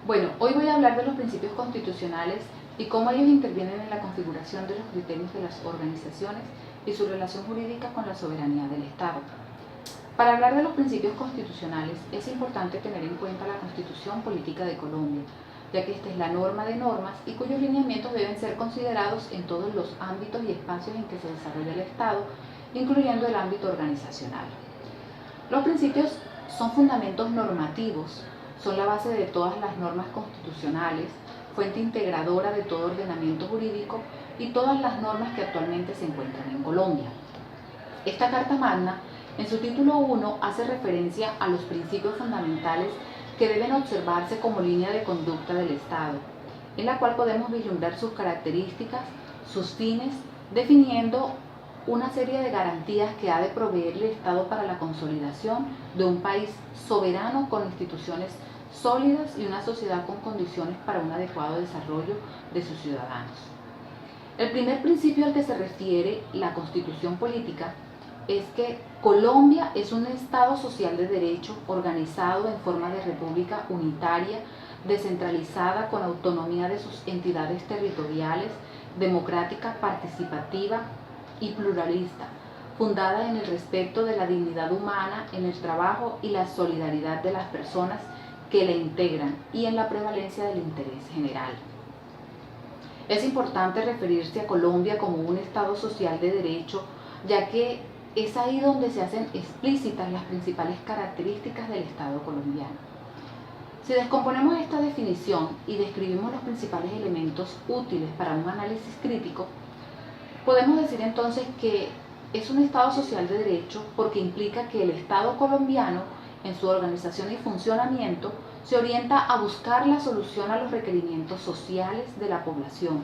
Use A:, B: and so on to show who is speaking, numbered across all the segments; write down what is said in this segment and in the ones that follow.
A: Bueno, hoy voy a hablar de los principios constitucionales y cómo ellos intervienen en la configuración de los criterios de las organizaciones y su relación jurídica con la soberanía del Estado. Para hablar de los principios constitucionales es importante tener en cuenta la Constitución Política de Colombia, ya que esta es la norma de normas y cuyos lineamientos deben ser considerados en todos los ámbitos y espacios en que se desarrolla el Estado, incluyendo el ámbito organizacional. Los principios son fundamentos normativos, son la base de todas las normas constitucionales, fuente integradora de todo ordenamiento jurídico y todas las normas que actualmente se encuentran en Colombia. Esta Carta Magna, en su título 1, hace referencia a los principios fundamentales que deben observarse como línea de conducta del Estado, en la cual podemos vislumbrar sus características, sus fines, definiendo una serie de garantías que ha de proveer el Estado para la consolidación de un país soberano con instituciones sólidas y una sociedad con condiciones para un adecuado desarrollo de sus ciudadanos. El primer principio al que se refiere la Constitución Política es que Colombia es un Estado social de derecho organizado en forma de república unitaria, descentralizada, con autonomía de sus entidades territoriales, democrática, participativa y pluralista, fundada en el respeto de la dignidad humana, en el trabajo y la solidaridad de las personas que la integran y en la prevalencia del interés general. Es importante referirse a Colombia como un Estado social de derecho, ya que es ahí donde se hacen explícitas las principales características del Estado colombiano. Si descomponemos esta definición y describimos los principales elementos útiles para un análisis crítico, podemos decir entonces que es un Estado social de derecho porque implica que el Estado colombiano, en su organización y funcionamiento, se orienta a buscar la solución a los requerimientos sociales de la población.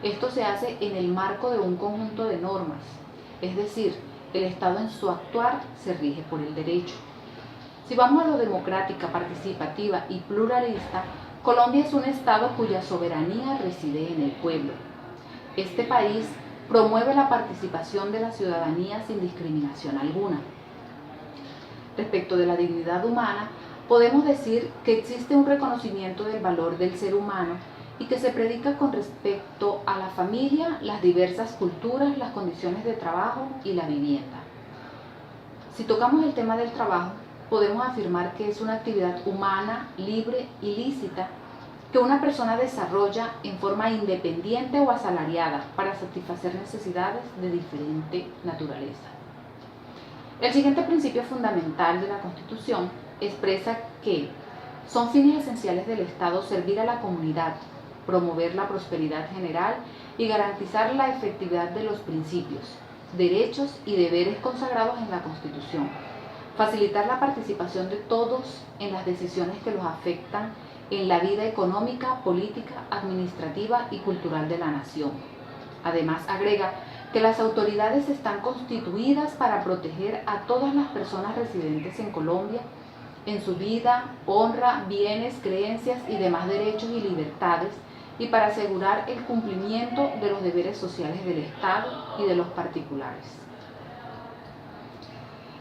A: Esto se hace en el marco de un conjunto de normas, es decir, el Estado en su actuar se rige por el derecho. Si vamos a lo democrática, participativa y pluralista, Colombia es un Estado cuya soberanía reside en el pueblo. Este país promueve la participación de la ciudadanía sin discriminación alguna. Respecto de la dignidad humana, podemos decir que existe un reconocimiento del valor del ser humano y que se predica con respecto a la familia, las diversas culturas, las condiciones de trabajo y la vivienda. Si tocamos el tema del trabajo, podemos afirmar que es una actividad humana, libre y lícita que una persona desarrolla en forma independiente o asalariada para satisfacer necesidades de diferente naturaleza. El siguiente principio fundamental de la Constitución expresa que son fines esenciales del Estado servir a la comunidad, promover la prosperidad general y garantizar la efectividad de los principios, derechos y deberes consagrados en la Constitución, facilitar la participación de todos en las decisiones que los afectan en la vida económica, política, administrativa y cultural de la nación. Además, agrega que las autoridades están constituidas para proteger a todas las personas residentes en Colombia en su vida, honra, bienes, creencias y demás derechos y libertades, y para asegurar el cumplimiento de los deberes sociales del Estado y de los particulares.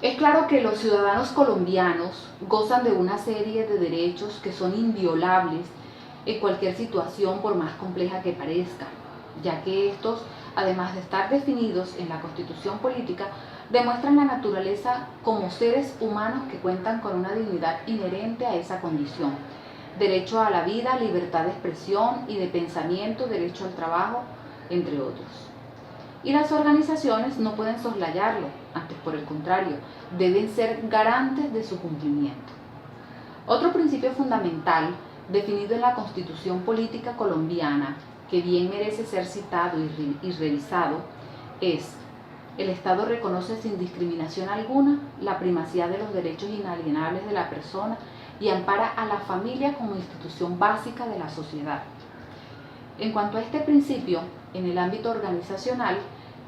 A: Es claro que los ciudadanos colombianos gozan de una serie de derechos que son inviolables en cualquier situación, por más compleja que parezca, ya que estos, además de estar definidos en la Constitución Política, demuestran la naturaleza como seres humanos que cuentan con una dignidad inherente a esa condición: derecho a la vida, libertad de expresión y de pensamiento, derecho al trabajo, entre otros. Y las organizaciones no pueden soslayarlo, antes por el contrario, deben ser garantes de su cumplimiento. Otro principio fundamental definido en la Constitución Política colombiana, que bien merece ser citado y revisado, es: el Estado reconoce sin discriminación alguna la primacía de los derechos inalienables de la persona y ampara a la familia como institución básica de la sociedad. En cuanto a este principio, en el ámbito organizacional,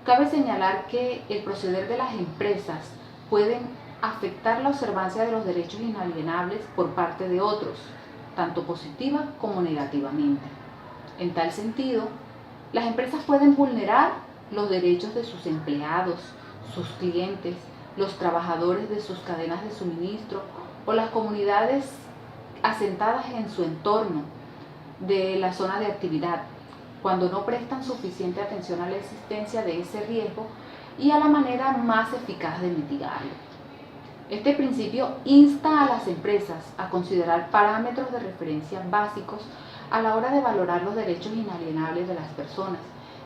A: cabe señalar que el proceder de las empresas pueden afectar la observancia de los derechos inalienables por parte de otros, tanto positiva como negativamente. En tal sentido, las empresas pueden vulnerar los derechos de sus empleados, sus clientes, los trabajadores de sus cadenas de suministro o las comunidades asentadas en su entorno de la zona de actividad, cuando no prestan suficiente atención a la existencia de ese riesgo y a la manera más eficaz de mitigarlo. Este principio insta a las empresas a considerar parámetros de referencia básicos a la hora de valorar los derechos inalienables de las personas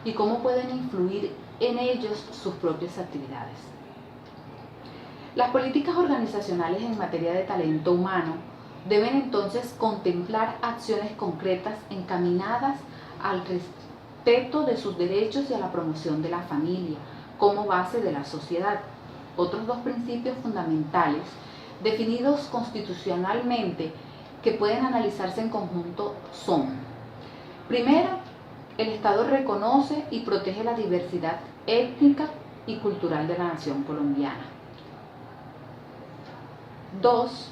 A: y cómo pueden influir en ellos sus propias actividades. Las políticas organizacionales en materia de talento humano deben entonces contemplar acciones concretas encaminadas al respeto de sus derechos y a la promoción de la familia como base de la sociedad. Otros dos principios fundamentales definidos constitucionalmente que pueden analizarse en conjunto son: primero, el Estado reconoce y protege la diversidad étnica y cultural de la nación colombiana. 2.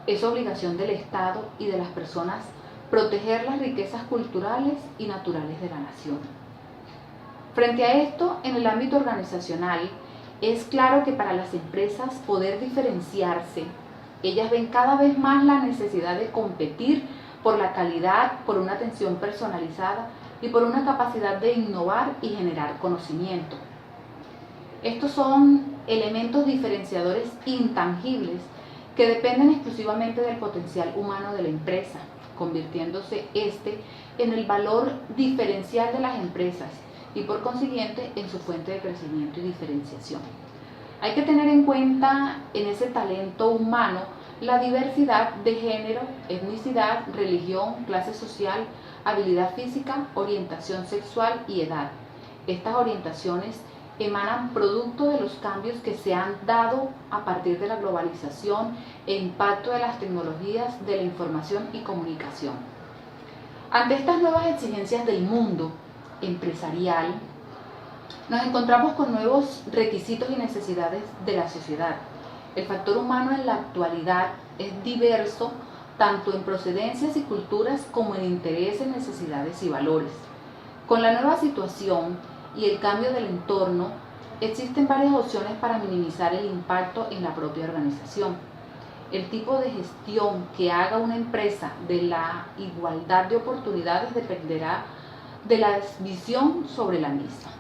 A: Es obligación del Estado y de las personas proteger las riquezas culturales y naturales de la nación. Frente a esto, en el ámbito organizacional, es claro que para las empresas poder diferenciarse, ellas ven cada vez más la necesidad de competir por la calidad, por una atención personalizada y por una capacidad de innovar y generar conocimiento. Estos son elementos diferenciadores intangibles que dependen exclusivamente del potencial humano de la empresa, convirtiéndose en el valor diferencial de las empresas y por consiguiente en su fuente de crecimiento y diferenciación. Hay que tener en cuenta en ese talento humano la diversidad de género, etnicidad, religión, clase social, habilidad física, orientación sexual y edad. Estas orientaciones emanan producto de los cambios que se han dado a partir de la globalización e impacto de las tecnologías de la información y comunicación. Ante estas nuevas exigencias del mundo empresarial, nos encontramos con nuevos requisitos y necesidades de la sociedad. El factor humano en la actualidad es diverso tanto en procedencias y culturas como en intereses, necesidades y valores. Con la nueva situación y el cambio del entorno, existen varias opciones para minimizar el impacto en la propia organización. El tipo de gestión que haga una empresa de la igualdad de oportunidades dependerá de la visión sobre la misma.